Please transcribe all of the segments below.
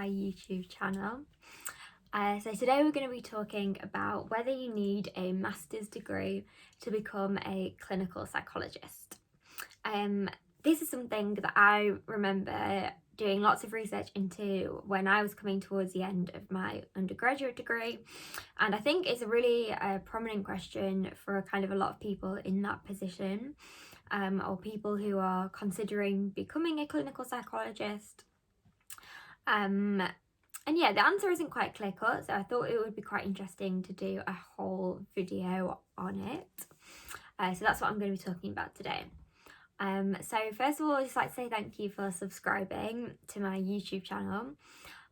my YouTube channel. So today we're going to be talking about whether you need a master's degree to become a clinical psychologist. This is something that I remember doing lots of research into when I was coming towards the end of my undergraduate degree, and I think it's a really prominent question for kind of a lot of people in that position, or people who are considering becoming a clinical psychologist. And yeah, the answer isn't quite clear cut, so I thought it would be quite interesting to do a whole video on it. So that's what I'm going to be talking about today. So first of all, I'd just like to say thank you for subscribing to my YouTube channel.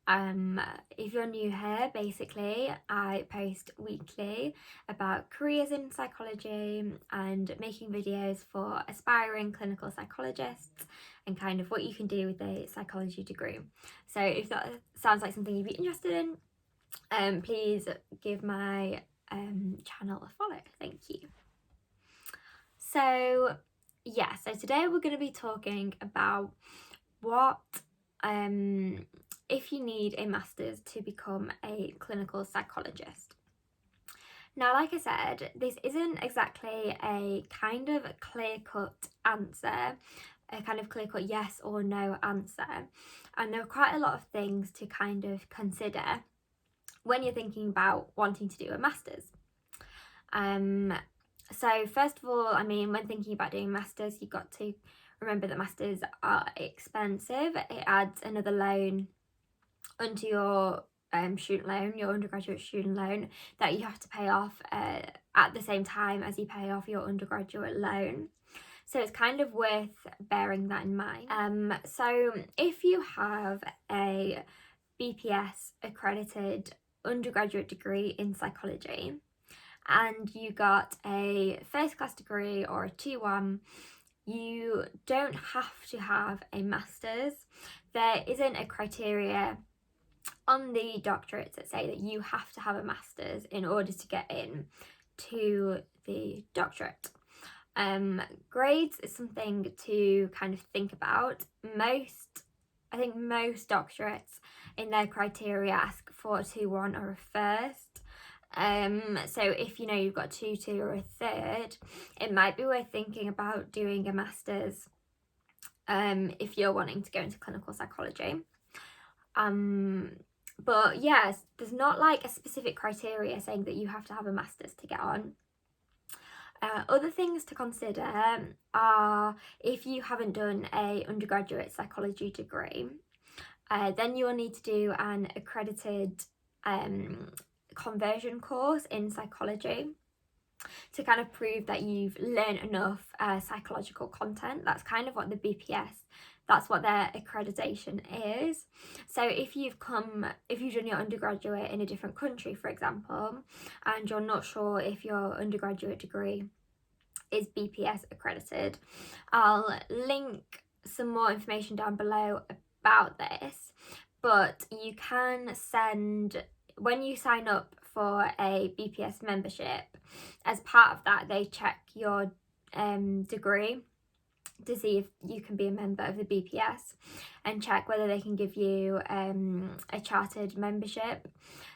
If you're new here, basically I post weekly about careers in psychology and making videos for aspiring clinical psychologists and kind of what you can do with a psychology degree. So if that sounds like something you'd be interested in, please give my channel a follow. Thank you. So today we're going to be talking about what if you need a master's to become a clinical psychologist. Now, like I said, this isn't exactly a kind of clear-cut answer, a kind of clear-cut yes or no answer, and there are quite a lot of things to kind of consider when you're thinking about wanting to do a master's. So first of all, when thinking about doing masters, you've got to remember that masters are expensive. It adds another loan onto your student loan, your undergraduate student loan, that you have to pay off at the same time as you pay off your undergraduate loan. So it's kind of worth bearing that in mind. So if you have a BPS accredited undergraduate degree in psychology, and you got a first class degree or a 2-1, you don't have to have a master's. There isn't a criteria on the doctorates that say that you have to have a master's in order to get in to the doctorate. Grades is something to kind of think about. I think most doctorates in their criteria ask for a 2-1 or a first. So if you know you've got 2-2 or a third, it might be worth thinking about doing a master's if you're wanting to go into clinical psychology. But yes, there's not like a specific criteria saying that you have to have a master's to get on. Other things to consider are, if you haven't done a undergraduate psychology degree, then you will need to do an accredited conversion course in psychology to kind of prove that you've learned enough psychological content. That's kind of what the BPS, that's what their accreditation is. So if you've done your undergraduate in a different country, for example, and you're not sure if your undergraduate degree is BPS accredited, I'll link some more information down below about this. But you can when you sign up for a BPS membership, as part of that they check your degree to see if you can be a member of the BPS and check whether they can give you a chartered membership.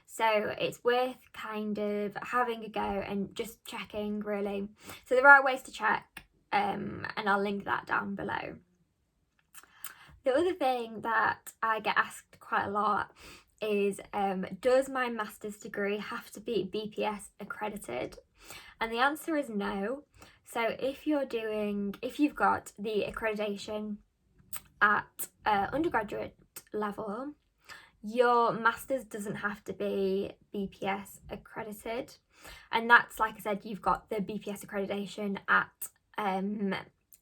So it's worth kind of having a go and just checking, really. So there are ways to check, and I'll link that down below. The other thing that I get asked quite a lot is, does my master's degree have to be BPS accredited? And the answer is no. So if you've got the accreditation at undergraduate level, your master's doesn't have to be BPS accredited. And that's, like I said, you've got the BPS accreditation at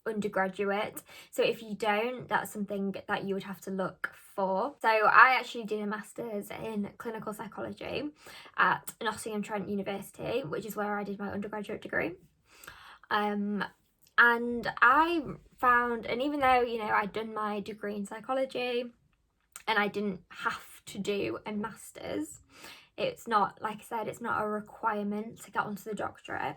undergraduate. So if you don't, that's something that you would have to look for. So I actually did a master's in clinical psychology at Nottingham-Trent University, which is where I did my undergraduate degree. And I found, and even though, I'd done my degree in psychology and I didn't have to do a master's, it's not, like I said, it's not a requirement to get onto the doctorate.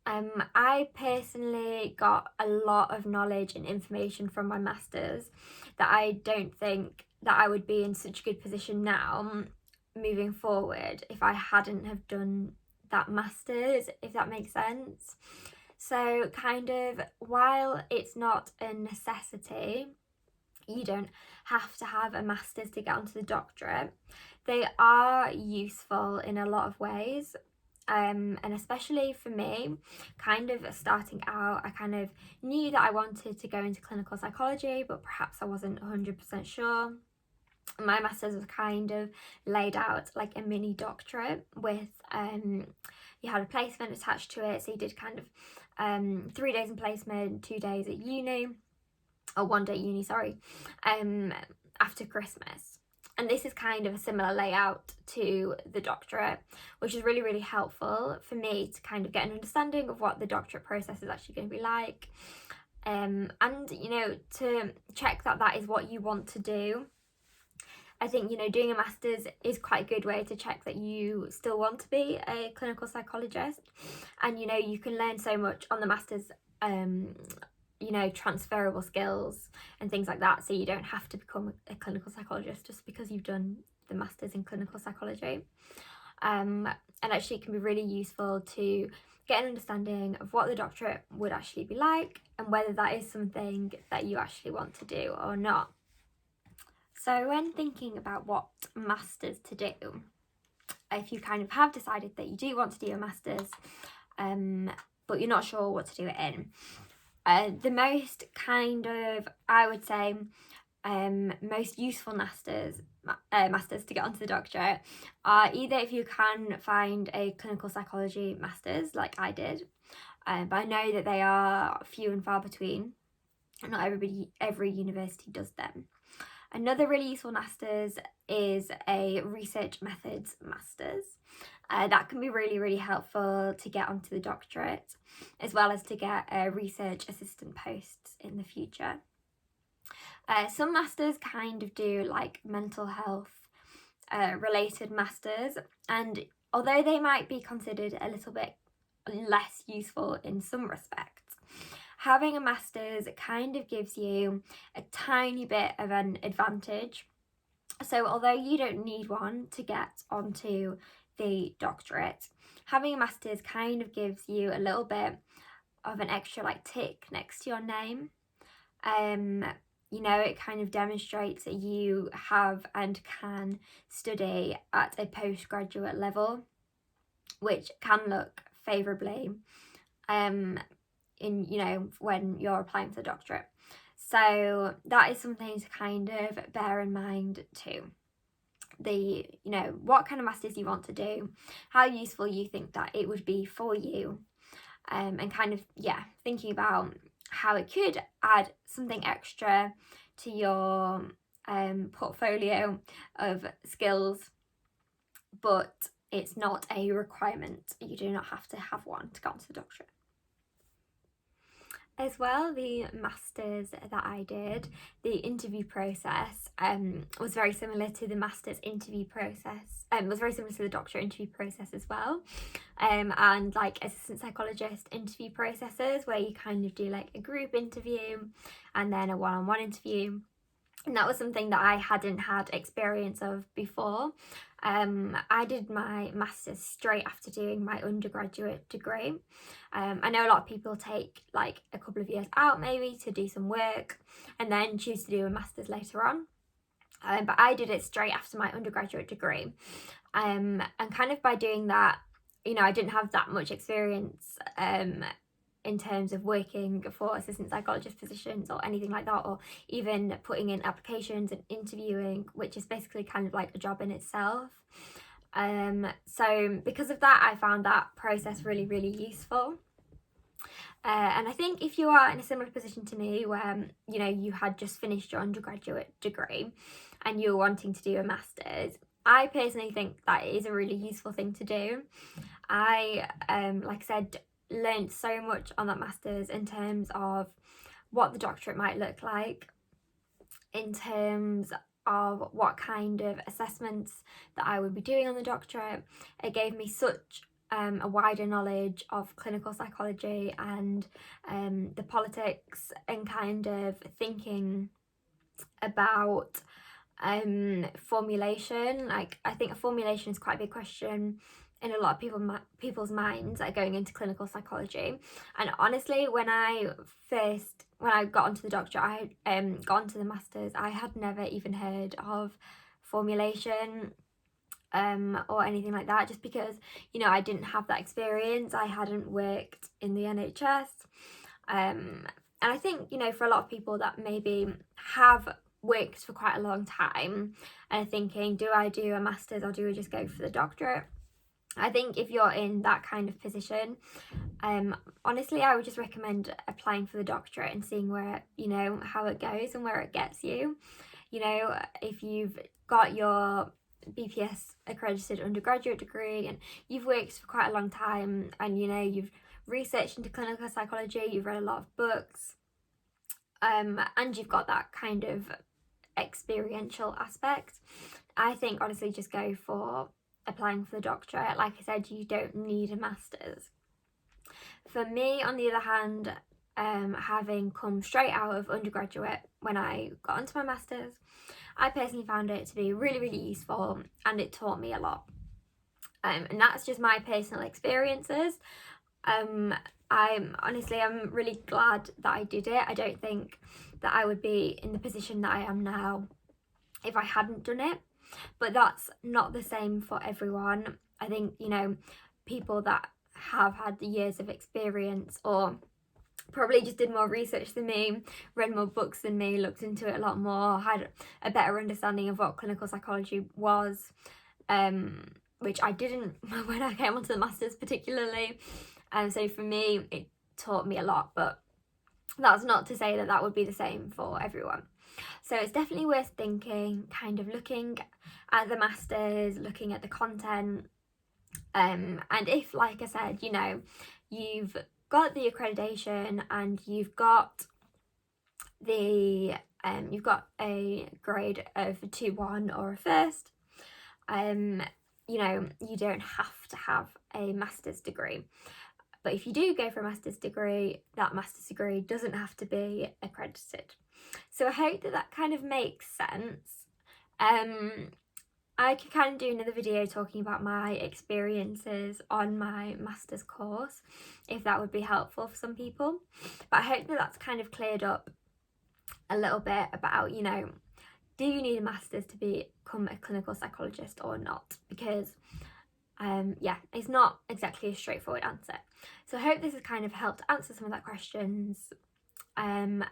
I personally got a lot of knowledge and information from my masters that I don't think that I would be in such a good position now moving forward if I hadn't have done that master's, if that makes sense. So kind of, while it's not a necessity, you don't have to have a master's to get onto the doctorate, they are useful in a lot of ways. And especially for me, kind of starting out, I kind of knew that I wanted to go into clinical psychology, but perhaps I wasn't 100% sure. My master's was kind of laid out like a mini doctorate with you had a placement attached to it, so you did kind of 3 days in placement, 2 days at uni, or 1 day at uni, sorry, after Christmas. And this is kind of a similar layout to the doctorate, which is really, really helpful for me to kind of get an understanding of what the doctorate process is actually going to be like. And, you know, to check that that is what you want to do. I think, you know, doing a master's is quite a good way to check that you still want to be a clinical psychologist. And, you know, you can learn so much on the master's, you know, transferable skills and things like that, so you don't have to become a clinical psychologist just because you've done the master's in clinical psychology. And actually it can be really useful to get an understanding of what the doctorate would actually be like and whether that is something that you actually want to do or not. So when thinking about what masters to do, if you kind of have decided that you do want to do a master's, but you're not sure what to do it in, the most kind of, I would say, most useful masters to get onto the doctorate are either if you can find a clinical psychology master's like I did, but I know that they are few and far between. Not every university does them. Another really useful master's is a research methods master's. That can be really, really helpful to get onto the doctorate, as well as to get research assistant posts in the future. Some masters kind of do like mental health related masters, and although they might be considered a little bit less useful in some respects, having a master's kind of gives you a tiny bit of an advantage. So although you don't need one to get onto the doctorate, having a master's kind of gives you a little bit of an extra like tick next to your name. You know, it kind of demonstrates that you have and can study at a postgraduate level, which can look favourably in, you know, when you're applying for the doctorate. So that is something to kind of bear in mind too. You know, what kind of masters you want to do, how useful you think that it would be for you, and kind of, yeah, thinking about how it could add something extra to your portfolio of skills, but it's not a requirement. You do not have to have one to get onto the doctorate. As well, the masters that I did, the interview process was very similar to the master's interview process, was very similar to the doctorate interview process as well, and like assistant psychologist interview processes where you kind of do like a group interview and then a one-on-one interview. And that was something that I hadn't had experience of before. I did my master's straight after doing my undergraduate degree. I know a lot of people take like a couple of years out maybe to do some work and then choose to do a master's later on. But I did it straight after my undergraduate degree. And kind of by doing that, you know, I didn't have that much experience in terms of working for assistant psychologist positions or anything like that, or even putting in applications and interviewing, which is basically kind of like a job in itself. So because of that, I found that process really, really useful. And I think if you are in a similar position to me where, you know, you had just finished your undergraduate degree and you're wanting to do a master's, I personally think that is a really useful thing to do. I, like I said, learned so much on that master's in terms of what the doctorate might look like, in terms of what kind of assessments that I would be doing on the doctorate. It gave me such a wider knowledge of clinical psychology and the politics and kind of thinking about formulation. Like, I think a formulation is quite a big question in a lot of people's minds, like, going into clinical psychology. And honestly, when I got onto the doctorate, I got onto the masters, I had never even heard of formulation or anything like that, just because, you know, I didn't have that experience. I hadn't worked in the NHS, and I think, you know, for a lot of people that maybe have worked for quite a long time and are thinking, do I do a master's or do I just go for the doctorate? I think if you're in that kind of position, honestly, I would just recommend applying for the doctorate and seeing where, you know, how it goes and where it gets you. You know, if you've got your BPS accredited undergraduate degree and you've worked for quite a long time, and, you know, you've researched into clinical psychology, you've read a lot of books, and you've got that kind of experiential aspect, I think honestly just go for applying for the doctorate. Like I said, you don't need a master's. For me, on the other hand, having come straight out of undergraduate when I got into my master's, I personally found it to be really, really useful, and it taught me a lot. And that's just my personal experiences. I'm really glad that I did it. I don't think that I would be in the position that I am now if I hadn't done it, but that's not the same for everyone. I think, you know, people that have had the years of experience, or probably just did more research than me, read more books than me, looked into it a lot more, had a better understanding of what clinical psychology was, which I didn't when I came onto the masters particularly. And so for me, it taught me a lot, but that's not to say that that would be the same for everyone. So it's definitely worth thinking, kind of looking at the masters, looking at the content, and if, like I said, you know, you've got the accreditation and you've got the you've got a grade of 2-1 or a first, you know, you don't have to have a master's degree. But if you do go for a master's degree, that master's degree doesn't have to be accredited. So I hope that that kind of makes sense. I could kind of do another video talking about my experiences on my master's course, if that would be helpful for some people. But I hope that that's kind of cleared up a little bit about, you know, do you need a master's to become a clinical psychologist or not? Because yeah, it's not exactly a straightforward answer. So I hope this has kind of helped answer some of that questions, and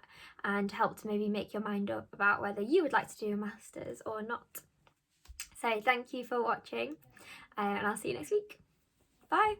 helped maybe make your mind up about whether you would like to do a master's or not. So thank you for watching, and I'll see you next week. Bye.